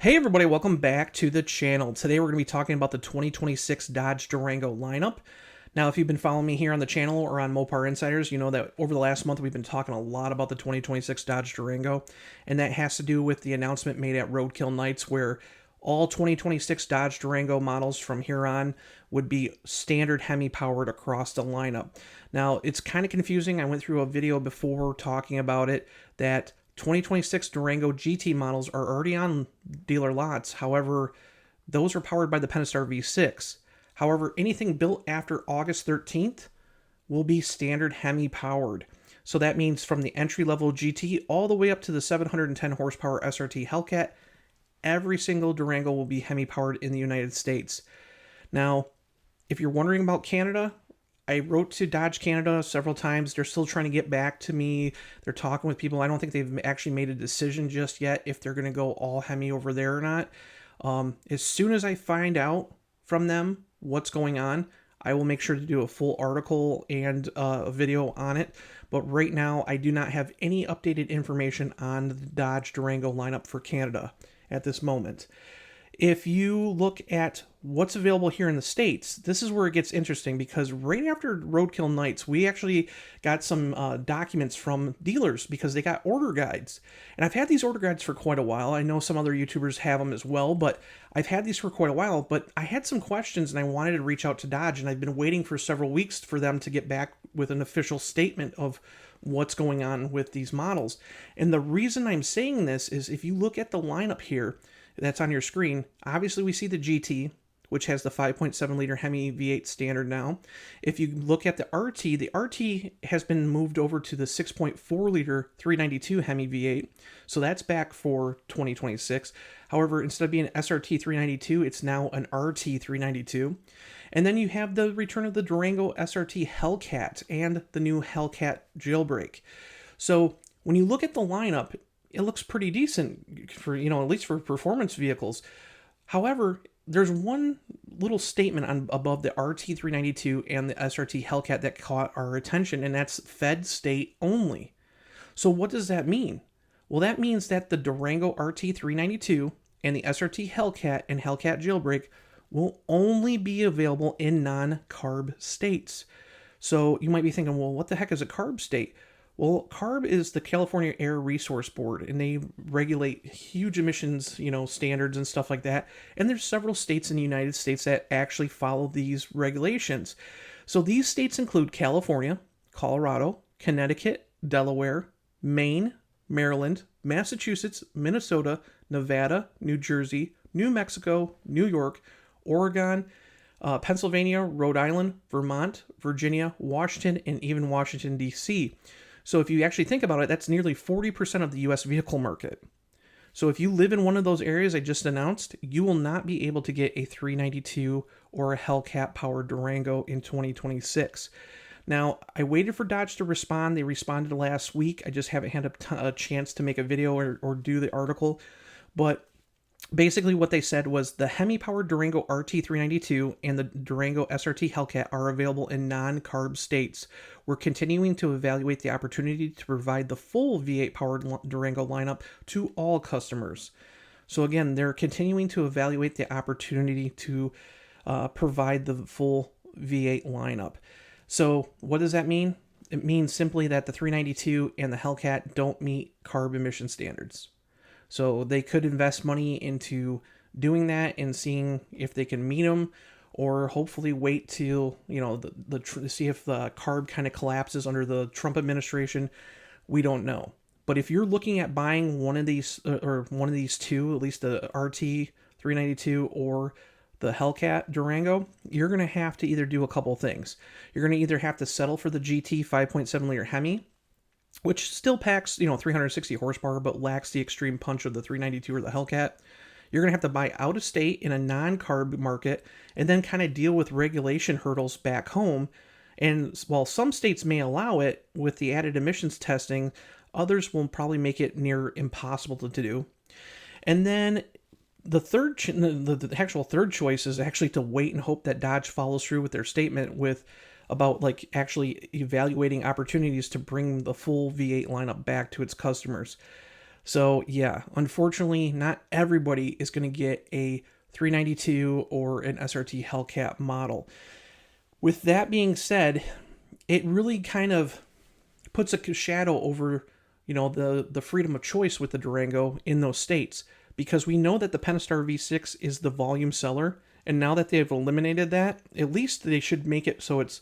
Hey everybody, welcome back to the channel. Today we're going to be talking about the 2026 Dodge Durango lineup. Now, if you've been following me here on the channel or on Mopar Insiders, you know that over the last month we've been talking a lot about the 2026 Dodge Durango, and that has to do with the announcement made at Roadkill Nights where all 2026 Dodge Durango models from here on would be standard HEMI powered across the lineup. Now, it's kind of confusing. I went through a video before talking about it that 2026 Durango GT models are already on dealer lots. However, those are powered by the Pentastar V6. However, anything built after August 13th will be standard HEMI powered. So that means from the entry-level GT all the way up to the 710 horsepower SRT Hellcat, every single Durango will be HEMI powered in the United States. Now, if you're wondering about Canada, I wrote to Dodge Canada several times. They're still trying to get back to me. They're talking with people. I don't think they've actually made a decision just yet if they're going to go all HEMI over there or not. As soon as I find out from them what's going on, I will make sure to do a full article and a video on it. But right now, I do not have any updated information on the Dodge Durango lineup for Canada at this moment. If you look at what's available here in the States, this is where it gets interesting because right after Roadkill Nights, we actually got some documents from dealers because they got order guides. And I've had these order guides for quite a while. I know some other YouTubers have them as well, but I've had these for quite a while. But I had some questions and I wanted to reach out to Dodge, and I've been waiting for several weeks for them to get back with an official statement of what's going on with these models. And the reason I'm saying this is if you look at the lineup here, that's on your screen. Obviously, we see the GT, which has the 5.7 liter HEMI V8 standard now. If you look at the RT has been moved over to the 6.4 liter 392 HEMI V8. So that's back for 2026. However, instead of being an SRT 392, it's now an RT 392. And then you have the return of the Durango SRT Hellcat and the new Hellcat Jailbreak. So when you look at the lineup, it looks pretty decent for, at least for performance vehicles. However, there's one little statement above the RT392 and the SRT Hellcat that caught our attention, and that's Fed state only. So what does that mean? Well, that means that the Durango RT392 and the SRT Hellcat and Hellcat Jailbreak will only be available in non-CARB states. So you might be thinking, well, what the heck is a CARB state? Well, CARB is the California Air Resource Board, and they regulate huge emissions, standards and stuff like that. And there's several states in the United States that actually follow these regulations. So these states include California, Colorado, Connecticut, Delaware, Maine, Maryland, Massachusetts, Minnesota, Nevada, New Jersey, New Mexico, New York, Oregon, Pennsylvania, Rhode Island, Vermont, Virginia, Washington, and even Washington, D.C. So if you actually think about it, that's nearly 40% of the U.S. vehicle market. So if you live in one of those areas I just announced, you will not be able to get a 392 or a Hellcat powered Durango in 2026. Now, I waited for Dodge to respond. They responded last week. I just haven't had a chance to make a video or do the article. But basically what they said was the HEMI-powered Durango RT392 and the Durango SRT Hellcat are available in non-CARB states. We're continuing to evaluate the opportunity to provide the full V8-powered Durango lineup to all customers. So again, they're continuing to evaluate the opportunity to provide the full V8 lineup. So what does that mean? It means simply that the 392 and the Hellcat don't meet CARB emission standards. So they could invest money into doing that and seeing if they can meet them, or hopefully wait till, see if the CARB kind of collapses under the Trump administration. We don't know. But if you're looking at buying one of these or one of these two, at least the RT 392 or the Hellcat Durango, you're going to have to either do a couple things. You're going to either have to settle for the GT 5.7 liter HEMI, which still packs, 360 horsepower, but lacks the extreme punch of the 392 or the Hellcat. You're going to have to buy out of state in a non-CARB market and then kind of deal with regulation hurdles back home. And while some states may allow it with the added emissions testing, others will probably make it near impossible to do. And then the actual third choice is actually to wait and hope that Dodge follows through with their statement about actually evaluating opportunities to bring the full V8 lineup back to its customers. So yeah, unfortunately, not everybody is going to get a 392 or an SRT Hellcat model. With that being said, it really kind of puts a shadow over, the freedom of choice with the Durango in those states, because we know that the Pentastar V6 is the volume seller, and now that they've eliminated that, at least they should make it so it's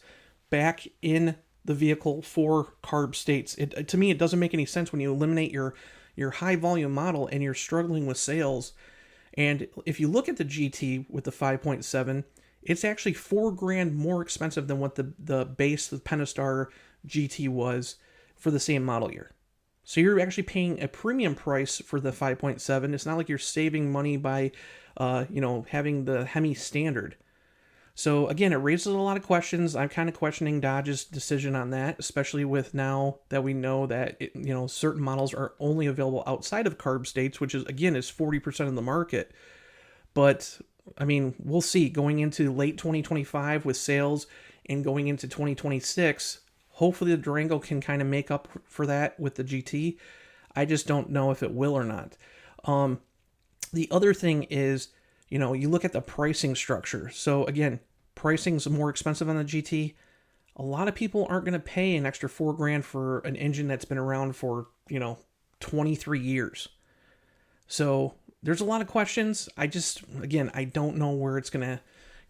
back in the vehicle for CARB states. To me, it doesn't make any sense when you eliminate your high volume model and you're struggling with sales. And if you look at the GT with the 5.7, it's actually $4,000 more expensive than what the base, the Pentastar GT was for the same model year. So you're actually paying a premium price for the 5.7. It's not like you're saving money by, having the HEMI standard. So again, it raises a lot of questions. I'm kind of questioning Dodge's decision on that, especially with now that we know that certain models are only available outside of CARB states, which is 40% of the market. But I mean, we'll see going into late 2025 with sales and going into 2026. Hopefully the Durango can kind of make up for that with the GT. I just don't know if it will or not. The other thing is, you look at the pricing structure. So again, pricing's more expensive on the GT. A lot of people aren't going to pay an extra $4,000 for an engine that's been around for, 23 years. So there's a lot of questions. I don't know where it's going to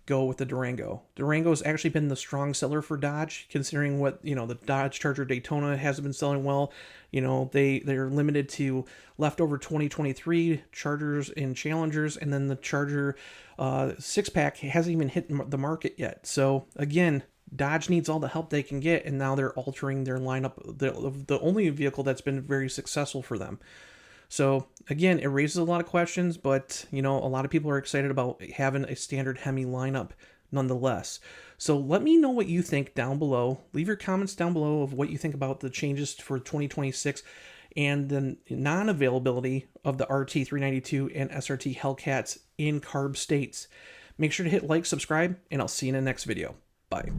go with the Durango. Durango's actually been the strong seller for Dodge, considering what, the Dodge Charger Daytona hasn't been selling well. They're limited to leftover 2023 Chargers and Challengers, and then the Charger 6-pack hasn't even hit the market yet. So again, Dodge needs all the help they can get, and now they're altering their lineup, the only vehicle that's been very successful for them. So again, it raises a lot of questions, but a lot of people are excited about having a standard HEMI lineup nonetheless. So let me know what you think down below. Leave your comments down below of what you think about the changes for 2026 and the non-availability of the RT392 and SRT Hellcats in CARB states. Make sure to hit like, subscribe, and I'll see you in the next video. Bye.